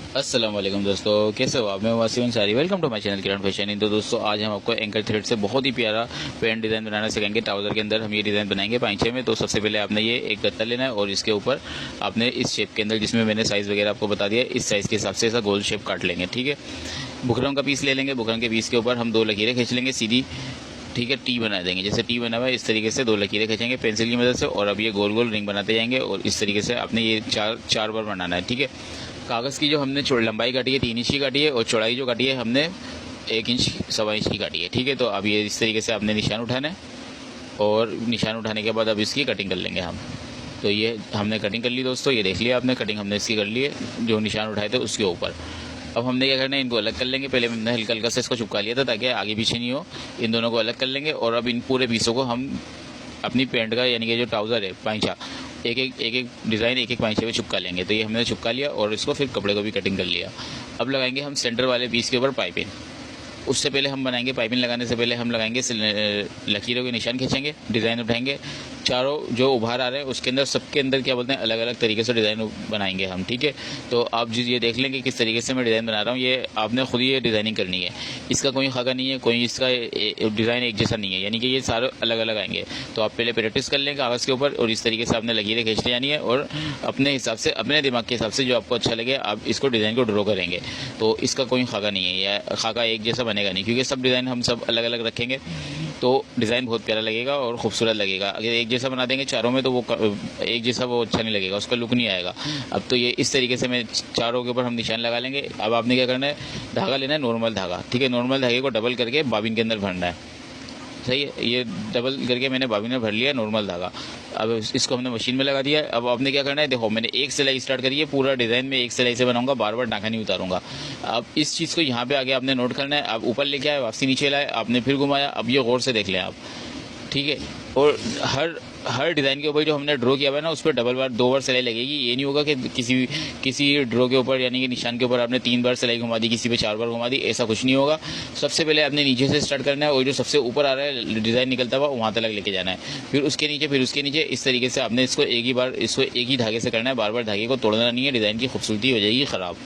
अस्सलाम वालेकुम दोस्तों, कैसे हो आप? मैं Wasim Ansari, welcome to my channel Kiran fashion. तो दोस्तों आज हम आपको एंकर थ्रेड से बहुत ही प्यारा पैंट डिज़ाइन बनाना सिखाएंगे। ट्राउज़र के अंदर हम ये डिज़ाइन बनाएंगे पाइंचे में। तो सबसे पहले आपने ये एक गत्ता लेना है और इसके ऊपर आपने इस शेप के अंदर, जिसमें मैंने साइज़ वगैरह आपको बता दिया, इस साइज़ के हिसाब से ऐसा गोल शेप काट लेंगे। ठीक है, बुकरम का पीस ले लेंगे। बुकरम के पीस के ऊपर हम 2 लकीरें खींच लेंगे सीधी। ठीक है, टी बना देंगे। जैसे टी बना हुआ है इस तरीके से 2 लकीरें खींचेंगे पेंसिल की मदद से, और अब ये गोल गोल रिंग बनाते जाएंगे और इस तरीके से आपने ये चार बार बनाना है। ठीक है, कागज़ की जो हमने लंबाई काटी है 3 इंच की काटी है, और चौड़ाई जो काटी है हमने 1 इंच 1.25 इंच की काटी है। ठीक है, तो अब ये इस तरीके से आपने निशान उठाना है, और निशान उठाने के बाद अब इसकी कटिंग कर लेंगे हम। तो ये हमने कटिंग कर ली दोस्तों, ये देख लिया आपने, कटिंग हमने इसकी कर ली है जो निशान उठाए थे उसके ऊपर। अब हमने क्या करना है, इनको अलग कर लेंगे। पहले हमने हल्का हल्का से इसको चिपका लिया था ताकि आगे पीछे नहीं हो। इन दोनों को अलग कर लेंगे, और अब इन पूरे पीसों को हम अपनी पैंट का, यानी कि जो ट्राउज़र है पाइंचा, एक एक डिज़ाइन एक पाइंचे में चिपका लेंगे। तो ये हमने चिपका लिया, और इसको फिर कपड़े को भी कटिंग कर लिया। अब लगाएंगे हम सेंटर वाले पीस के ऊपर पाइपिंग। उससे पहले हम बनाएंगे, पाइपिंग लगाने से पहले हम लगाएंगे लकीरों के निशान खींचेंगे, डिज़ाइन उठाएंगे। चारों जो उभार आ रहे हैं उसके अंदर, सबके अंदर क्या बोलते हैं, अलग अलग तरीके से डिज़ाइन बनाएंगे हम। ठीक है, तो आप ये देख लेंगे किस तरीके से मैं डिज़ाइन बना रहा हूँ। ये आपने खुद ही ये डिज़ाइनिंग करनी है, इसका कोई खाका नहीं है, कोई इसका डिज़ाइन एक जैसा नहीं है, यानी कि ये सारे अलग अलग आएंगे। तो आप पहले प्रैक्टिस कर लेंगे कागज़ के ऊपर, और इस तरीके से आपने लकीरें खींचते जानी है, और अपने हिसाब से, अपने दिमाग के हिसाब से जो आपको अच्छा लगे आप इसको डिज़ाइन को ड्रॉ करेंगे। तो इसका कोई खाका नहीं है, या खाका एक जैसा बनेगा नहीं, क्योंकि सब डिज़ाइन हम सब अलग अलग रखेंगे तो डिज़ाइन बहुत प्यारा लगेगा और खूबसूरत लगेगा। अगर एक जैसा बना देंगे चारों में तो वो एक जैसा वो अच्छा नहीं लगेगा, उसका लुक नहीं आएगा। अब तो ये इस तरीके से मैं चारों के ऊपर हम निशान लगा लेंगे। अब आपने क्या करना है, धागा लेना है नॉर्मल धागा। ठीक है, नॉर्मल धागे को डबल करके बाबिन के अंदर भरना है। सही है, ये डबल करके मैंने बाबिन में भर लिया नॉर्मल धागा। अब इसको हमने मशीन में लगा दिया। अब आपने क्या करना है, देखो मैंने एक सिलाई स्टार्ट करी है, पूरा डिज़ाइन में एक सिलाई से बनाऊंगा, बार बार टाँका नहीं उतारूंगा। अब इस चीज़ को यहाँ पे आगे आपने नोट करना है। आप ऊपर लेके आए, वापसी नीचे लाए, आपने फिर घुमाया। अब ये गौर से देख लें आप। ठीक है, और हर डिज़ाइन के ऊपर जो हमने ड्रॉ किया हुआ है ना, उस पर डबल बार 2 बार सिलाई लगेगी। ये नहीं होगा कि किसी ड्रॉ के ऊपर, यानी कि निशान के ऊपर आपने 3 बार सिलाई घुमा दी, किसी पे 4 बार घुमा दी, ऐसा कुछ नहीं होगा। सबसे पहले आपने नीचे से स्टार्ट करना है, और जो सबसे ऊपर आ रहा है डिज़ाइन निकलता हुआ वहाँ तक लेके जाना है, फिर उसके नीचे, फिर उसके नीचे। इस तरीके से आपने इसको एक ही धागे से करना है, बार बार धागे को तोड़ना नहीं है, डिज़ाइन की खूबसूरती हो जाएगी ख़राब।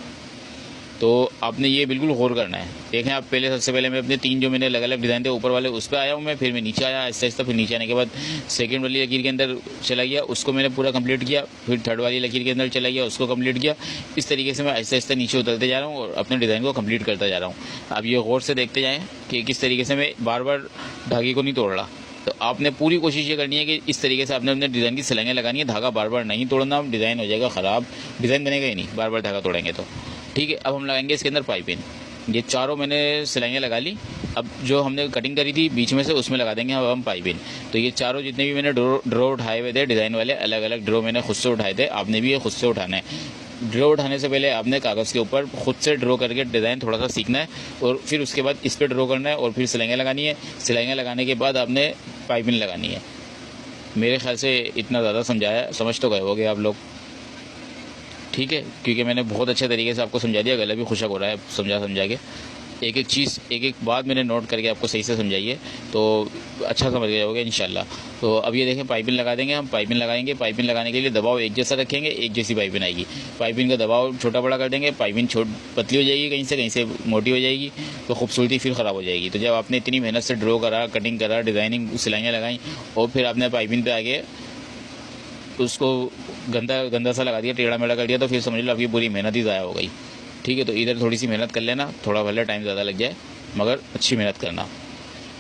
तो आपने ये बिल्कुल गौर करना है। देखें आप, पहले सबसे पहले मैं अपने 3 जो मैंने अलग अलग डिज़ाइन थे ऊपर वाले, उस पर आया हूँ मैं, फिर मैं नीचे आया आहिस्ता आहिस्ता, फिर नीचे आने के बाद सेकंड वाली लकीर के अंदर चला गया, उसको मैंने पूरा कंप्लीट किया, फिर थर्ड वाली लकीर के अंदर चला गया, उसको कंप्लीट किया। इस तरीके से मैं आहिस्ता आहिस्ता नीचे उतरते जा रहा हूँ और अपने डिज़ाइन को कंप्लीट करता जा रहा हूँ। आप ये गौर से देखते जाएँ कि किस तरीके से मैं बार बार धागे को नहीं तोड़ रहा। तो आपने पूरी कोशिश ये करनी है कि इस तरीके से आपने अपने डिज़ाइन की सिलाइयाँ लगानी है, धागा बार बार नहीं तोड़ना, डिज़ाइन हो जाएगा ख़राब, डिज़ाइन बनेगा ही नहीं बार बार धागा तोड़ेंगे तो। ठीक है, अब हम लगाएंगे इसके अंदर पाइपिंग। ये चारों मैंने सिलाइयाँ लगा ली। अब जो हमने कटिंग करी थी बीच में से, उसमें लगा देंगे अब हम पाइपिंग। तो ये चारों जितने भी मैंने ड्रॉ उठाए हुए थे डिज़ाइन वाले, अलग अलग ड्रॉ मैंने खुद से उठाए थे, आपने भी ये खुद से उठाना है। ड्रॉ उठाने से पहले आपने कागज़ के ऊपर खुद से ड्रॉ करके डिज़ाइन थोड़ा सा सीखना है, और फिर उसके बाद इस पर ड्रॉ करना है, और फिर सिलाइयाँ लगानी है। सिलाइयाँ लगाने के बाद आपने पाइपिंग लगानी है। मेरे ख्याल से इतना ज़्यादा समझाया, समझ तो गए होगे आप लोग। ठीक है, क्योंकि मैंने बहुत अच्छे तरीके से आपको समझा दिया, गला भी खुशक हो रहा है समझा के। एक एक चीज़, एक एक बात मैंने नोट करके आपको सही से समझाइए, तो अच्छा समझ गए होगे इंशाल्लाह। तो अब ये देखें, पाइपिंग लगा देंगे हम। पाइपिंग लगाएंगे, पाइपिंग लगाने के लिए दबाव एक जैसा रखेंगे, एक जैसी पाइपिंग आएगी। पाइपिंग का दबाव छोटा बड़ा कर देंगे, पाइपिंग पतली हो जाएगी, कहीं से मोटी हो जाएगी, तो खूबसूरती फिर ख़राब हो जाएगी। तो जब आपने इतनी मेहनत से ड्रॉ करा, कटिंग करा, डिज़ाइनिंग, सिलाइयाँ लगाई, और फिर आपने पाइपिंग पे आगे उसको गंदा सा लगा दिया, टेढ़ा मेढ़ा कर दिया, तो फिर समझ लो आपकी पूरी मेहनत ही ज़ाया हो गई। ठीक है, तो इधर थोड़ी सी मेहनत कर लेना, थोड़ा भले टाइम ज़्यादा लग जाए, मगर अच्छी मेहनत करना।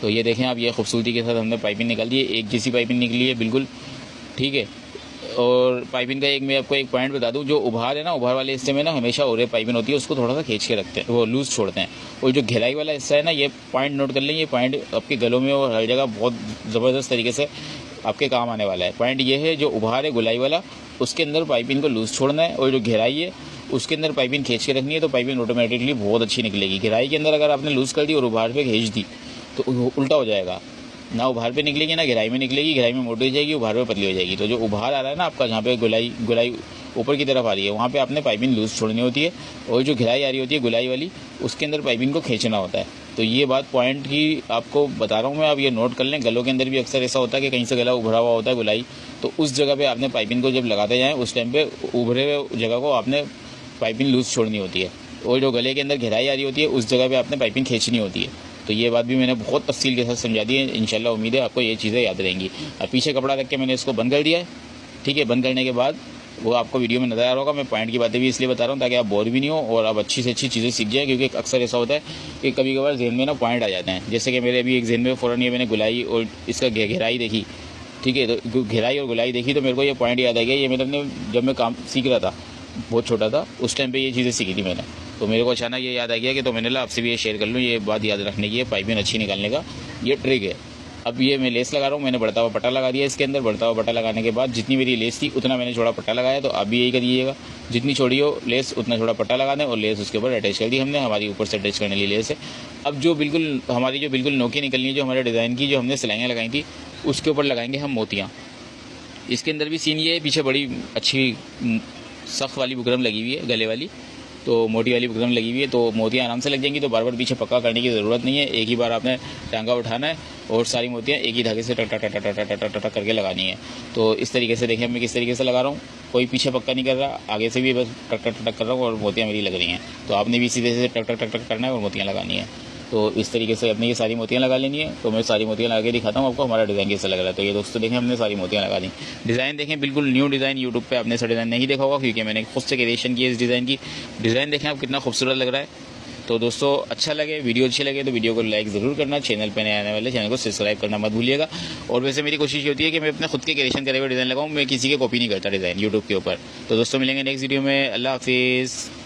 तो ये देखें आप, ये खूबसूरती के साथ हमने पाइपिंग निकाल दी है, एक जैसी पाइपिंग निकली है बिल्कुल। ठीक है, और पाइपिंग का मैं आपको एक पॉइंट बता दूं, जो उभार है ना, उभार वाले हिस्से में ना हमेशा ओरे पाइपिंग होती है, उसको थोड़ा सा खींच के रखते हैं, वो लूज़ छोड़ते हैं। और जो घेराई वाला हिस्सा है ना, ये पॉइंट नोट कर लें, ये पॉइंट आपके गलों में और हर जगह बहुत ज़बरदस्त तरीके से आपके काम आने वाला है। पॉइंट ये है, जो उभार है गुलाई वाला, उसके अंदर पाइपिंग को लूज़ छोड़ना है, और जो घेराई है उसके अंदर पाइपिंग खींच के रखनी है, तो पाइपिंग ऑटोमेटिकली बहुत अच्छी निकलेगी। घेराई के अंदर अगर आपने लूज़ कर दी और उभार पे खींच दी तो उल्टा हो जाएगा, ना उभार पे निकलेगी ना घेराई में निकलेगी, घेराई में मोटी हो जाएगी, उभार पे पतली हो जाएगी। तो जो उभार आ रहा है ना आपका, जहाँ पे गुलाई ऊपर की तरफ आ रही है, वहाँ पे आपने पाइपिंग लूज़ छोड़नी होती है, और जो घेराई आ रही होती है गुलाई वाली, उसके अंदर पाइपिंग को खींचना होता है। तो ये बात पॉइंट की आपको बता रहा हूँ मैं, आप ये नोट कर लें। गलों के अंदर भी अक्सर ऐसा होता है कि कहीं से गला उभरा हुआ होता है गुलाई, तो उस जगह पे आपने पाइपिंग को जब लगाते जाएँ, उस टाइम पे उभरे हुए जगह को आपने पाइपिंग लूज छोड़नी होती है और जो गले के अंदर गहराई आ रही होती है उस जगह पे आपने पाइपिंग खींचनी होती है। तो ये बात भी मैंने बहुत तफसील के साथ समझा दी है। इंशाल्लाह उम्मीद है आपको ये चीज़ें याद रहेंगी। अब पीछे कपड़ा रख के मैंने इसको बंद कर दिया है, ठीक है। बंद करने के बाद वो आपको वीडियो में नजर आ रहा होगा। मैं पॉइंट की बातें भी इसलिए बता रहा हूँ ताकि आप बोर भी नहीं हो और आप अच्छी से अच्छी चीज़ें सीख जाएं, क्योंकि अक्सर ऐसा होता है कि कभी कभार जहन में ना पॉइंट आ जाते हैं। जैसे कि मेरे अभी एक जहन में फ़ौरन ये मैंने गुलाई और इसका गहराई देखी, ठीक है। तो गहराई और गुलाई देखी तो मेरे को ये पॉइंट याद आ गया। ये मैंने जब मैं काम सीख रहा था, बहुत छोटा था, उस टाइम पे ये चीज़ें सीखी थी मैंने। तो मेरे को अचानक ये याद आ गया कि तो मैंने आपसे भी ये शेयर कर लूँ, ये बात याद रखने की है। पाइपिंग अच्छी निकालने का ये ट्रिक है। अब ये मैं लेस लगा रहा हूँ, मैंने बढ़ता हुआ पट्टा लगा दिया इसके अंदर। बढ़ता हुआ पट्टा लगाने के बाद जितनी मेरी लेस थी उतना मैंने चौड़ा पट्टा लगाया। तो आप भी यही करिएगा, जितनी चौड़ी हो लेस उतना चौड़ा पट्टा लगा दें और लेस उसके ऊपर अटैच कर दी हमने। हमारी ऊपर से अटैच करने के लिए लेस है। अब जो बिल्कुल हमारी जो बिल्कुल नोकी निकलनी है, जो हमारे डिज़ाइन की जो हमने सिलाइयाँ लगाई थी, उसके ऊपर लगाएंगे हम मोतियाँ। इसके अंदर भी सीन ये है, पीछे बड़ी अच्छी सख्त वाली बुकरम लगी हुई है, गले वाली, तो मोटी वाली बुकरम लगी हुई है, तो मोतियाँ आराम से लग जाएंगी। तो बार बार पीछे पक्का करने की ज़रूरत नहीं है। एक ही बार आपने टांगा उठाना है और सारी मोतियाँ एक ही धागे से टक टक टक टक टक टक टक करके लगानी है। तो इस तरीके से देखिए मैं किस तरीके से लगा रहा हूँ। कोई पीछे पक्का नहीं कर रहा, आगे से भी बस टक टक टक कर रहा हूँ और मोतियाँ मेरी लग रही हैं। तो आपने भी इसी तरह से टक टक टक टक करना है और मोतियाँ लगानी है। तो इस तरीके से अपने ये सारी मोतियाँ लगा लेनी है। तो मैं सारी मोतियाँ लगा के दिखाता हूँ आपको हमारा डिज़ाइन कैसा लग रहा है। तो ये दोस्तों देखें हमने सारी मोतियाँ लगा दी। डिज़ाइन देखें बिल्कुल न्यू डिज़ाइन, यूट्यूब पे आपने ऐसा डिज़ाइन नहीं देखा होगा क्योंकि मैंने खुद से क्रिएशन की है इस डिज़ाइन की। डिज़ाइन देखें आप कितना खूबसूरत लग रहा है। तो दोस्तों अच्छा लगे, वीडियो अच्छी लगे तो वीडियो को लाइक ज़रूर करना। चैनल पे नए आने वाले चैनल को सब्सक्राइब करना मत भूलिएगा। और वैसे मेरी कोशिश होती है कि मैं अपने खुद के क्रिएशन करे हुए डिज़ाइन लगाऊँ, मैं किसी के कॉपी नहीं करता डिज़ाइन यूट्यूब के ऊपर। तो दोस्तों मिलेंगे नेक्स्ट वीडियो में। अल्लाह हाफिज़।